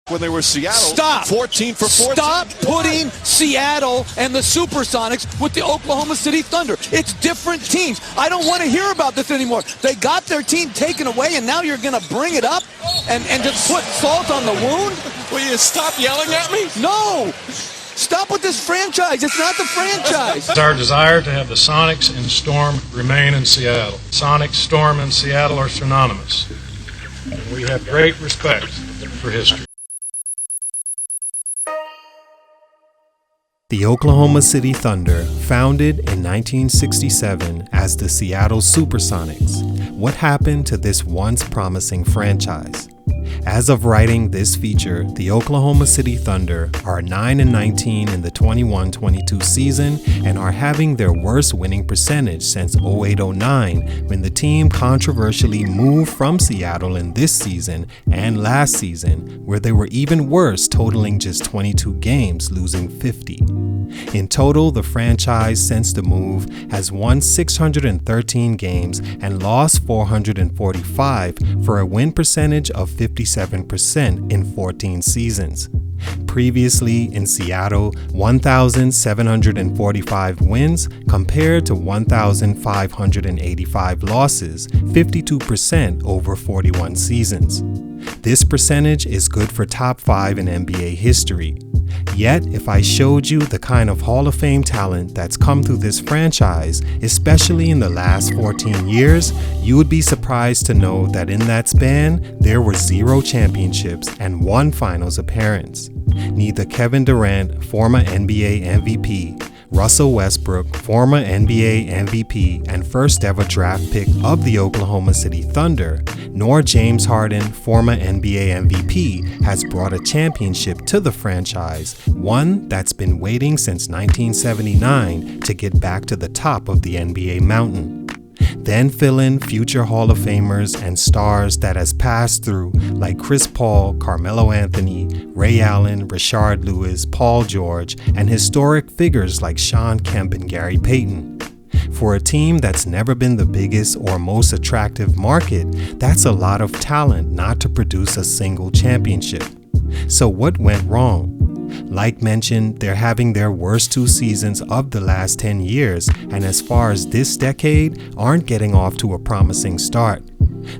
when they were Seattle. Stop. 14 for 14. Stop putting Seattle and the Supersonics with the Oklahoma City Thunder. It's different teams. I don't want to hear about this anymore. They got their team taken away, and now you're going to bring it up and just put salt on the wound? Will you stop yelling at me? No. Stop with this franchise. It's not the franchise. It's our desire to have the Sonics and Storm remain in Seattle. Sonics, Storm, and Seattle are synonymous. And we have great respect for history. The Oklahoma City Thunder, founded in 1967 as the Seattle Supersonics. What happened to this once promising franchise? As of writing this feature, the Oklahoma City Thunder are 9-19 in the 21-22 season and are having their worst winning percentage since 08-09, when the team controversially moved from Seattle in this season and last season, where they were even worse, totaling just 22 games, losing 50. In total, the franchise since the move has won 613 games and lost 445 for a win percentage of 57% in 14 seasons. Previously in Seattle, 1,745 wins compared to 1,585 losses, 52% over 41 seasons. This percentage is good for top 5 in NBA history. Yet, if I showed you the kind of Hall of Fame talent that's come through this franchise, especially in the last 14 years, you would be surprised to know that in that span, there were 0 championships and 1 finals appearance. Neither Kevin Durant, former NBA MVP, Russell Westbrook, former NBA MVP and first ever draft pick of the Oklahoma City Thunder, nor James Harden, former NBA MVP, has brought a championship to the franchise, one that's been waiting since 1979 to get back to the top of the NBA mountain. Then fill in future Hall of Famers and stars that has passed through like Chris Paul, Carmelo Anthony, Ray Allen, Rashard Lewis, Paul George, and historic figures like Shawn, Kemp, and Gary Payton. For a team that's never been the biggest or most attractive market, that's a lot of talent not to produce a single championship. So what went wrong? Like mentioned, they're having their worst 2 seasons of the last 10 years, and as far as this decade, aren't getting off to a promising start.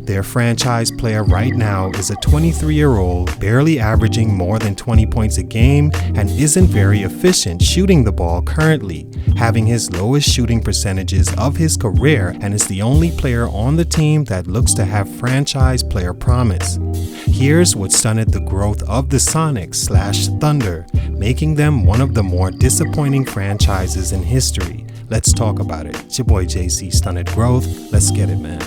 Their franchise player right now is a 23-year-old, barely averaging more than 20 points a game and isn't very efficient shooting the ball currently, having his lowest shooting percentages of his career, and is the only player on the team that looks to have franchise player promise. Here's what stunted the growth of the Sonics/Thunder, making them one of the more disappointing franchises in history. Let's talk about it. It's your boy JC, Stunted Growth. Let's get it, man.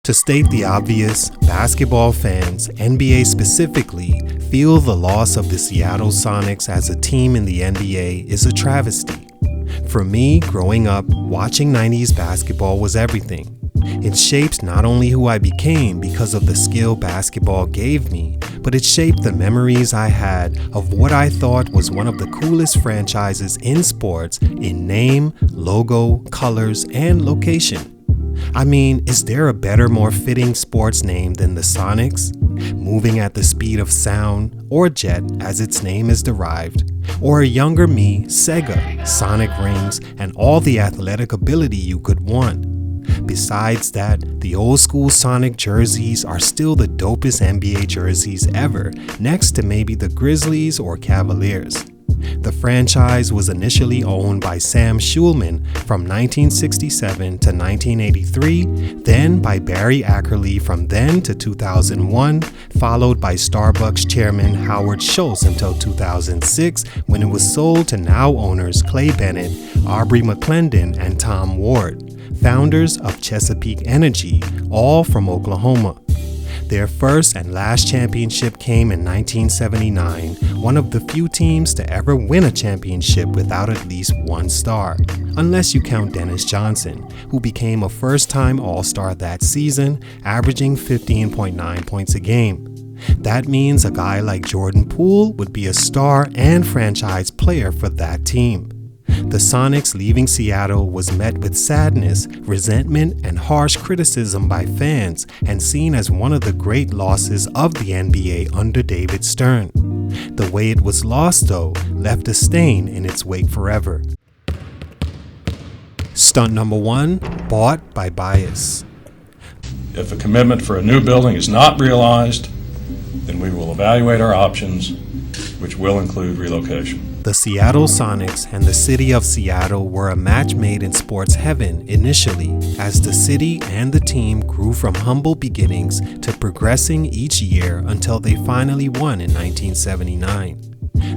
To state the obvious, basketball fans, NBA specifically, feel the loss of the Seattle Sonics as a team in the NBA is a travesty. For me, growing up, watching 90s basketball was everything. It shaped not only who I became because of the skill basketball gave me, but it shaped the memories I had of what I thought was one of the coolest franchises in sports in name, logo, colors, and location. I mean, is there a better, more fitting sports name than the Sonics? Moving at the speed of sound, or jet as its name is derived, or a younger me, Sega, Sonic rings, and all the athletic ability you could want. Besides that, the old school Sonic jerseys are still the dopest NBA jerseys ever, next to maybe the Grizzlies or Cavaliers. The franchise was initially owned by Sam Schulman from 1967 to 1983, then by Barry Ackerley from then to 2001, followed by Starbucks chairman Howard Schultz until 2006, when it was sold to now owners Clay Bennett, Aubrey McClendon, and Tom Ward, founders of Chesapeake Energy, all from Oklahoma. Their first and last championship came in 1979, one of the few teams to ever win a championship without at least one star, unless you count Dennis Johnson, who became a first-time All-Star that season, averaging 15.9 points a game. That means a guy like Jordan Poole would be a star and franchise player for that team. The Sonics leaving Seattle was met with sadness, resentment, and harsh criticism by fans and seen as one of the great losses of the NBA under David Stern. The way it was lost, though, left a stain in its wake forever. Stunt number 1, bought by bias. If a commitment for a new building is not realized, then we will evaluate our options, which will include relocation. The Seattle Sonics and the city of Seattle were a match made in sports heaven initially, as the city and the team grew from humble beginnings to progressing each year until they finally won in 1979.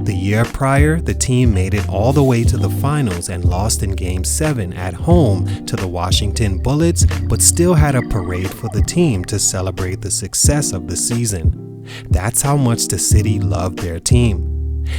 The year prior, the team made it all the way to the finals and lost in Game 7 at home to the Washington Bullets, but still had a parade for the team to celebrate the success of the season. That's how much the city loved their team.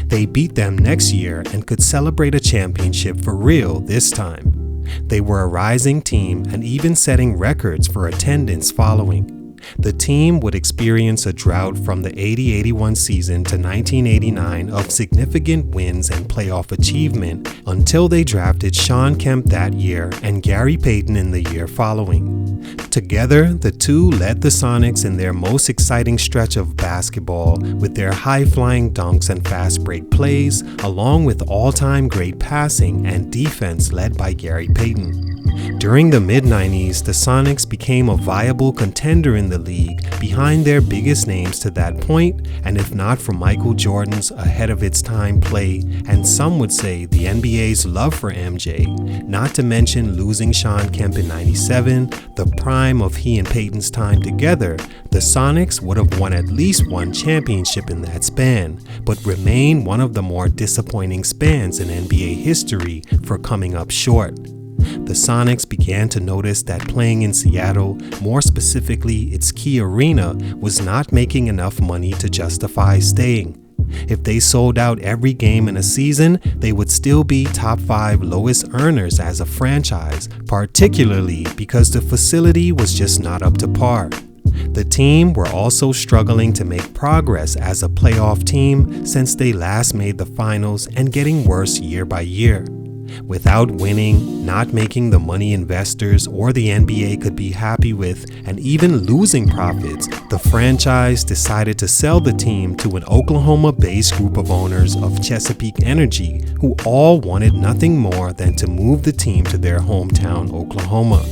They beat them next year and could celebrate a championship for real this time. They were a rising team and even setting records for attendance following. The team would experience a drought from the 80-81 season to 1989 of significant wins and playoff achievement until they drafted Shawn Kemp that year and Gary Payton in the year following. Together, the two led the Sonics in their most exciting stretch of basketball with their high-flying dunks and fast break plays, along with all-time great passing and defense led by Gary Payton. During the mid-90s, the Sonics became a viable contender in the league behind their biggest names to that point, and if not for Michael Jordan's ahead-of-its-time play, and some would say the NBA's love for MJ, not to mention losing Shawn Kemp in '97, the prime of he and Payton's time together, the Sonics would have won at least one championship in that span, but remain one of the more disappointing spans in NBA history for coming up short. The Sonics began to notice that playing in Seattle, more specifically its key arena, was not making enough money to justify staying. If they sold out every game in a season, they would still be top 5 lowest earners as a franchise, particularly because the facility was just not up to par. The team were also struggling to make progress as a playoff team since they last made the finals and getting worse year by year. Without winning, not making the money investors or the NBA could be happy with, and even losing profits, the franchise decided to sell the team to an Oklahoma-based group of owners of Chesapeake Energy, who all wanted nothing more than to move the team to their hometown, Oklahoma.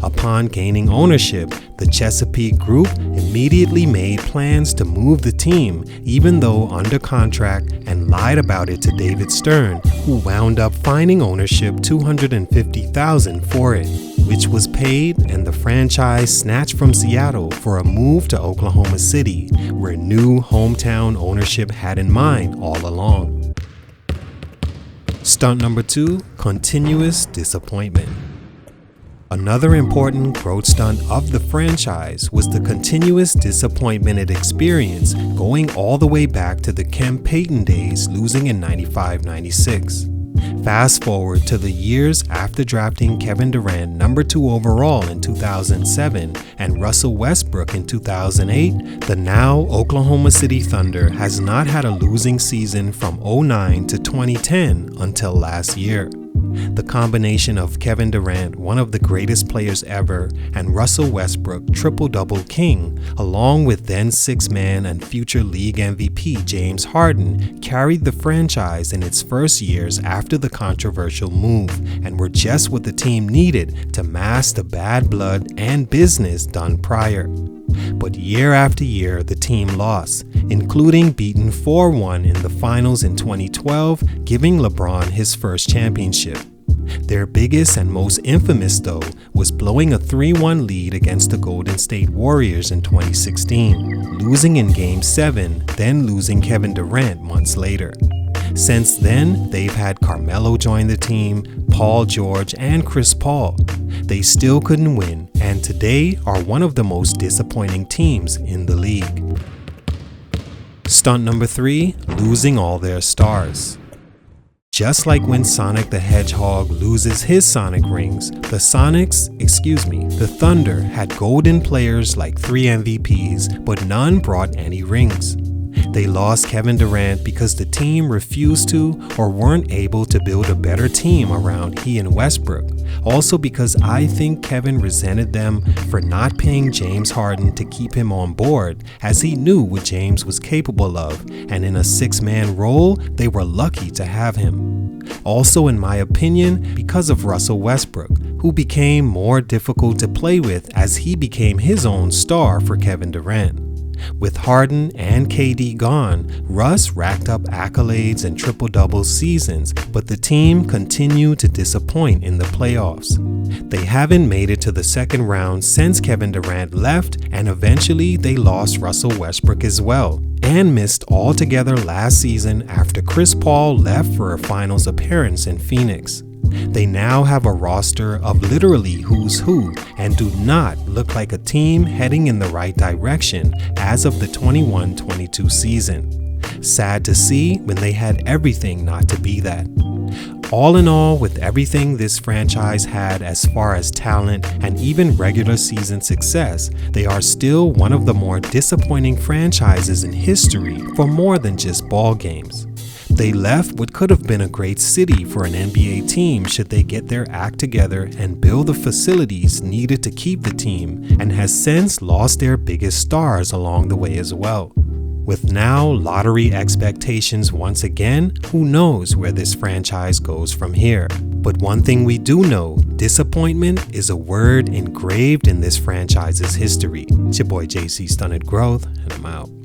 Upon gaining ownership, the Chesapeake Group immediately made plans to move the team, even though under contract, and lied about it to David Stern, who wound up fining ownership $250,000 for it, which was paid and the franchise snatched from Seattle for a move to Oklahoma City, where new hometown ownership had in mind all along. Stunt number 2, continuous disappointment. Another important growth stunt of the franchise was the continuous disappointment it experienced going all the way back to the Kemp Payton days, losing in 95-96. Fast forward to the years after drafting Kevin Durant number 2 overall in 2007 and Russell Westbrook in 2008, the now Oklahoma City Thunder has not had a losing season from 2009 to 2010 until last year. The combination of Kevin Durant, one of the greatest players ever, and Russell Westbrook, triple-double king, along with then six-man and future league MVP James Harden, carried the franchise in its first years after the controversial move, and were just what the team needed to mask the bad blood and business done prior. But year after year, the team lost, including beaten 4-1 in the finals in 2012, giving LeBron his first championship. Their biggest and most infamous, though, was blowing a 3-1 lead against the Golden State Warriors in 2016, losing in Game 7, then losing Kevin Durant months later. Since then, they've had Carmelo join the team, Paul George, and Chris Paul. They still couldn't win, and today are one of the most disappointing teams in the league. Stunt number 3, losing all their stars. Just like when Sonic the Hedgehog loses his Sonic rings, the Thunder had golden players like 3 MVPs, but none brought any rings. They lost Kevin Durant because the team refused to or weren't able to build a better team around he and Westbrook. Also because I think Kevin resented them for not paying James Harden to keep him on board, as he knew what James was capable of, and in a six-man role, they were lucky to have him. Also, in my opinion, because of Russell Westbrook, who became more difficult to play with as he became his own star for Kevin Durant. With Harden and KD gone, Russ racked up accolades and triple-double seasons, but the team continued to disappoint in the playoffs. They haven't made it to the second round since Kevin Durant left, and eventually they lost Russell Westbrook as well, and missed altogether last season after Chris Paul left for a finals appearance in Phoenix. They now have a roster of literally who's who and do not look like a team heading in the right direction as of the 21-22 season. Sad to see when they had everything not to be that. All in all, with everything this franchise had as far as talent and even regular season success, they are still one of the more disappointing franchises in history for more than just ball games. They left what could have been a great city for an NBA team should they get their act together and build the facilities needed to keep the team, and has since lost their biggest stars along the way as well. With now lottery expectations once again, who knows where this franchise goes from here. But one thing we do know, disappointment is a word engraved in this franchise's history. It's your boy JC Stunted Growth, and I'm out.